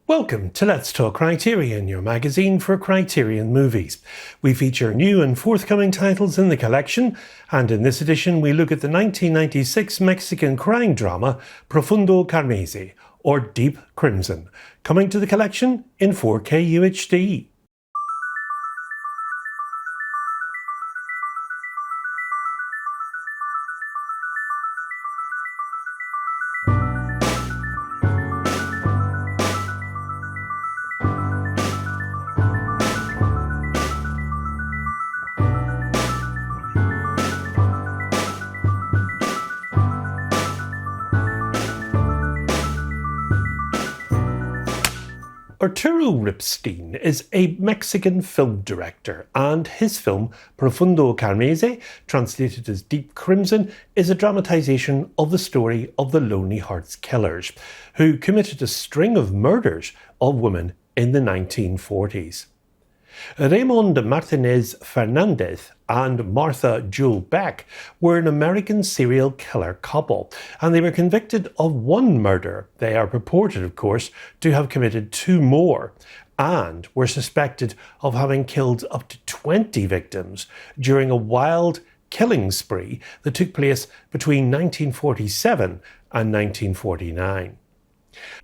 Welcome to Let's Talk Criterion, your magazine for Criterion movies. We feature new and forthcoming titles in the collection, and in this edition we look at the 1996 Mexican crime drama Profundo Carmesi, or Deep Crimson, coming to the collection in 4K UHD. Arturo Ripstein is a Mexican film director, and his film Profundo Carmesi, translated as Deep Crimson, is a dramatisation of the story of the Lonely Hearts Killers, who committed a string of murders of women in the 1940s. Raymond Fernandez and Martha Jewel Beck were an American serial killer couple, and they were convicted of one murder. They are purported, of course, to have committed two more, and were suspected of having killed up to 20 victims during a wild killing spree that took place between 1947 and 1949.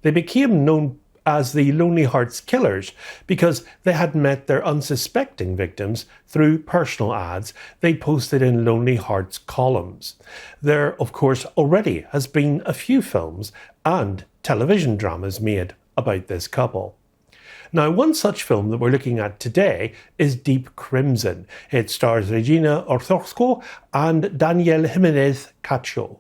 They became known as the Lonely Hearts Killers because they had met their unsuspecting victims through personal ads they posted in Lonely Hearts columns. There, of course, already has been a few films and television dramas made about this couple. Now, one such film that we're looking at today is Deep Crimson. It stars Regina Orozco and Daniel Jimenez Cacho.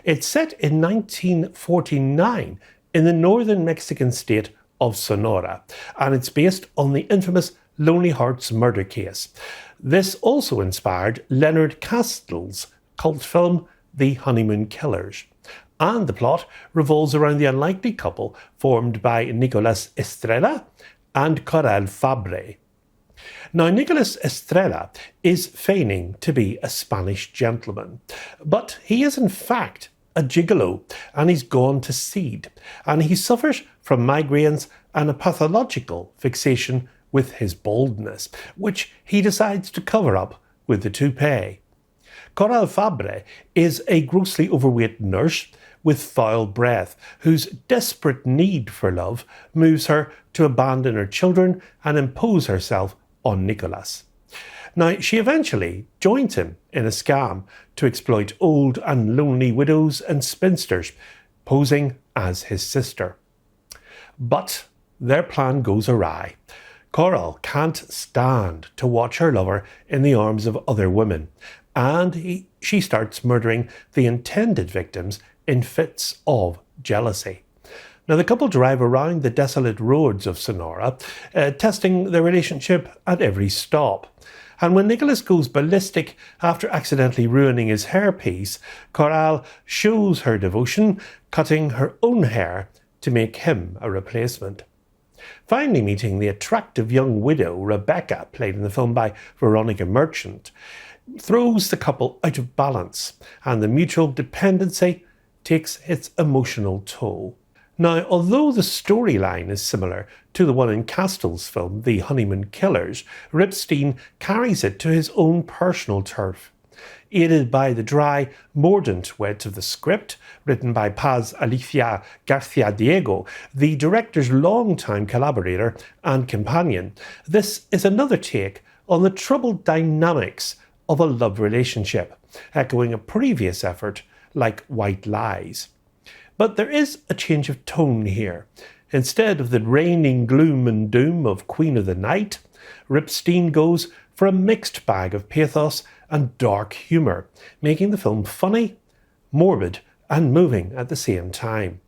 It's set in 1949 in the northern Mexican state of Sonora, and it's based on the infamous Lonely Hearts murder case. This also inspired Leonard Castell's cult film The Honeymoon Killers, and the plot revolves around the unlikely couple formed by Nicolas Estrella and Coral Fabre. Now, Nicolas Estrella is feigning to be a Spanish gentleman, but he is in fact a gigolo, and he's gone to seed, and he suffers from migraines and a pathological fixation with his baldness, which he decides to cover up with the toupee. Coral Fabre is a grossly overweight nurse with foul breath, whose desperate need for love moves her to abandon her children and impose herself on Nicolas. Now, she eventually joins him in a scam to exploit old and lonely widows and spinsters, posing as his sister. But their plan goes awry. Coral can't stand to watch her lover in the arms of other women, and she starts murdering the intended victims in fits of jealousy. Now, the couple drive around the desolate roads of Sonora, testing their relationship at every stop. And when Nicolas goes ballistic after accidentally ruining his hairpiece, Coral shows her devotion, cutting her own hair to make him a replacement. Finally meeting the attractive young widow Rebecca, played in the film by Veronica Merchant, throws the couple out of balance, and the mutual dependency takes its emotional toll. Now, although the storyline is similar to the one in Castell's film, The Honeymoon Killers, Ripstein carries it to his own personal turf. Aided by the dry, mordant wit of the script, written by Paz Alicia Garcia Diego, the director's longtime collaborator and companion, this is another take on the troubled dynamics of a love relationship, echoing a previous effort like White Lies. But there is a change of tone here. Instead of the reigning gloom and doom of Queen of the Night, Ripstein goes for a mixed bag of pathos and dark humour, making the film funny, morbid and moving at the same time.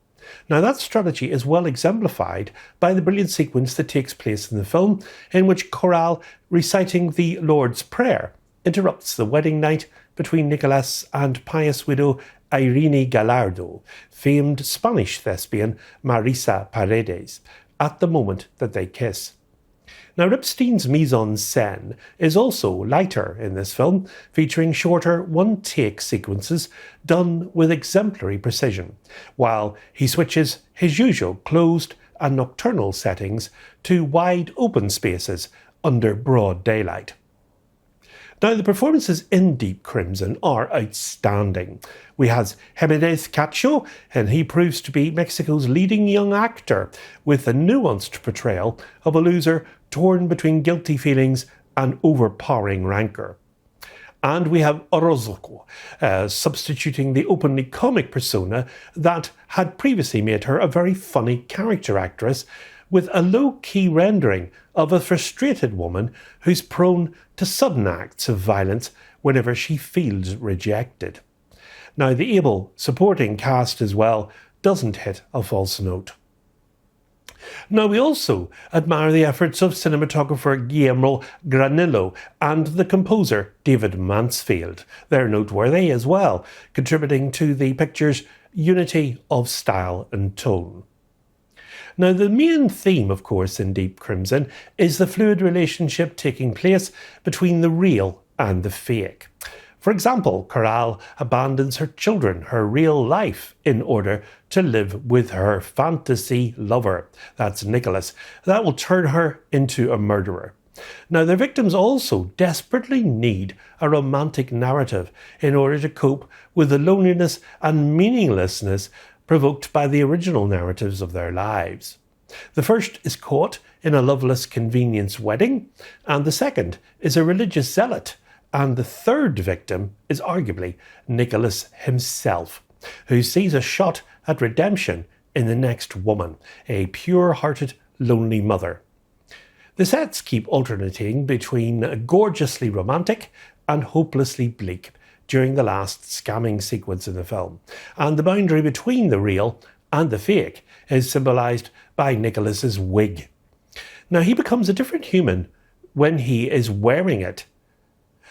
Now, that strategy is well exemplified by the brilliant sequence that takes place in the film, in which Coral, reciting the Lord's Prayer, interrupts the wedding night between Nicolas and pious widow Irene Gallardo, famed Spanish thespian Marisa Paredes, at the moment that they kiss. Now, Ripstein's mise-en-scène is also lighter in this film, featuring shorter one-take sequences done with exemplary precision, while he switches his usual closed and nocturnal settings to wide open spaces under broad daylight. Now, the performances in Deep Crimson are outstanding. We have Fernandez, and he proves to be Mexico's leading young actor, with a nuanced portrayal of a loser torn between guilty feelings and overpowering rancour. And we have Orozco, substituting the openly comic persona that had previously made her a very funny character actress, with a low-key rendering of a frustrated woman who's prone to sudden acts of violence whenever she feels rejected. Now, the able supporting cast as well doesn't hit a false note. Now, we also admire the efforts of cinematographer Guillermo Granillo and the composer David Mansfield. They're noteworthy as well, contributing to the picture's unity of style and tone. Now, the main theme, of course, in Deep Crimson is the fluid relationship taking place between the real and the fake. For example, Coral abandons her children, her real life, in order to live with her fantasy lover. That's Nicholas. That will turn her into a murderer. Now, the victims also desperately need a romantic narrative in order to cope with the loneliness and meaninglessness provoked by the original narratives of their lives. The first is caught in a loveless convenience wedding, and the second is a religious zealot, and the third victim is arguably Nicholas himself, who sees a shot at redemption in the next woman, a pure-hearted, lonely mother. The sets keep alternating between gorgeously romantic and hopelessly bleak during the last scamming sequence in the film, and the boundary between the real and the fake is symbolised by Nicholas's wig. Now, he becomes a different human when he is wearing it.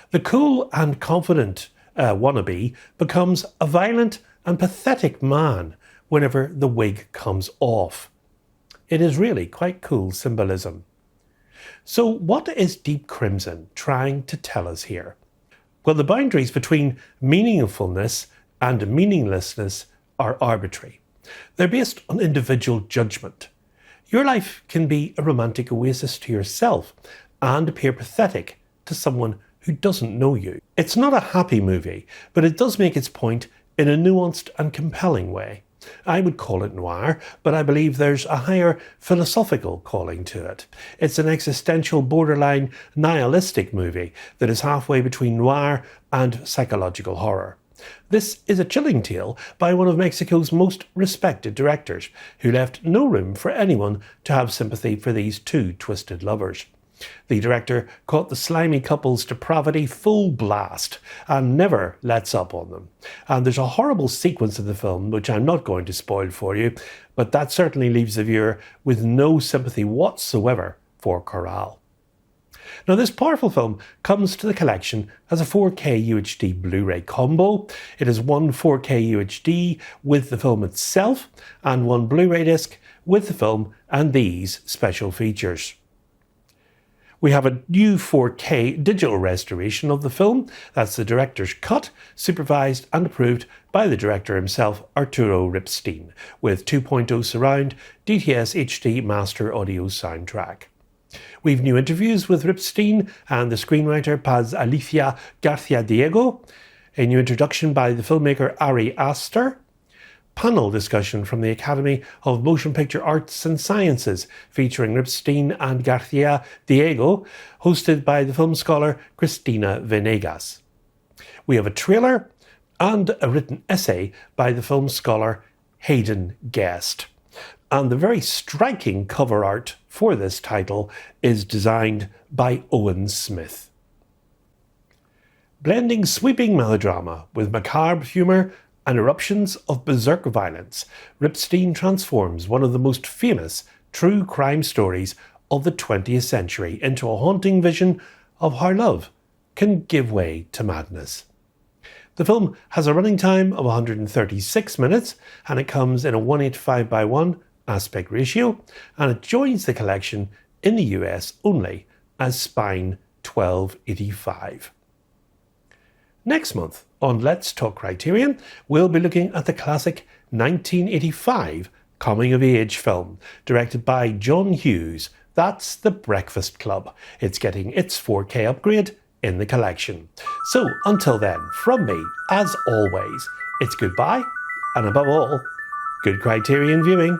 The cool and confident wannabe becomes a violent and pathetic man whenever the wig comes off. It is really quite cool symbolism. So what is Deep Crimson trying to tell us here? Well, the boundaries between meaningfulness and meaninglessness are arbitrary. They're based on individual judgment. Your life can be a romantic oasis to yourself and appear pathetic to someone who doesn't know you. It's not a happy movie, but it does make its point in a nuanced and compelling way. I would call it noir, but I believe there's a higher philosophical calling to it. It's an existential, borderline nihilistic movie that is halfway between noir and psychological horror. This is a chilling tale by one of Mexico's most respected directors, who left no room for anyone to have sympathy for these two twisted lovers. The director caught the slimy couple's depravity full blast and never lets up on them. And there's a horrible sequence in the film, which I'm not going to spoil for you, but that certainly leaves the viewer with no sympathy whatsoever for Coral. Now, this powerful film comes to the collection as a 4K UHD Blu-ray combo. It is one 4K UHD with the film itself and one Blu-ray disc with the film and these special features. We have a new 4K digital restoration of the film. That's the director's cut, supervised and approved by the director himself, Arturo Ripstein, with 2.0 surround DTS HD master audio soundtrack. We've new interviews with Ripstein and the screenwriter Paz Alicia Garcia Diego, a new introduction by the filmmaker Ari Aster, panel discussion from the Academy of Motion Picture Arts and Sciences featuring Ripstein and Garcia Diego, hosted by the film scholar Cristina Venegas. We have a trailer and a written essay by the film scholar Hayden Guest. And the very striking cover art for this title is designed by Owen Smith. Blending sweeping melodrama with macabre humour and eruptions of berserk violence, Ripstein transforms one of the most famous true crime stories of the 20th century into a haunting vision of how love can give way to madness. The film has a running time of 136 minutes and it comes in a 1:8:5:1 aspect ratio, and it joins the collection in the US only as Spine 1285. Next month on Let's Talk Criterion, we'll be looking at the classic 1985 coming-of-age film directed by John Hughes. That's The Breakfast Club. It's getting its 4K upgrade in the collection. So until then, from me, as always, it's goodbye, and above all, good Criterion viewing.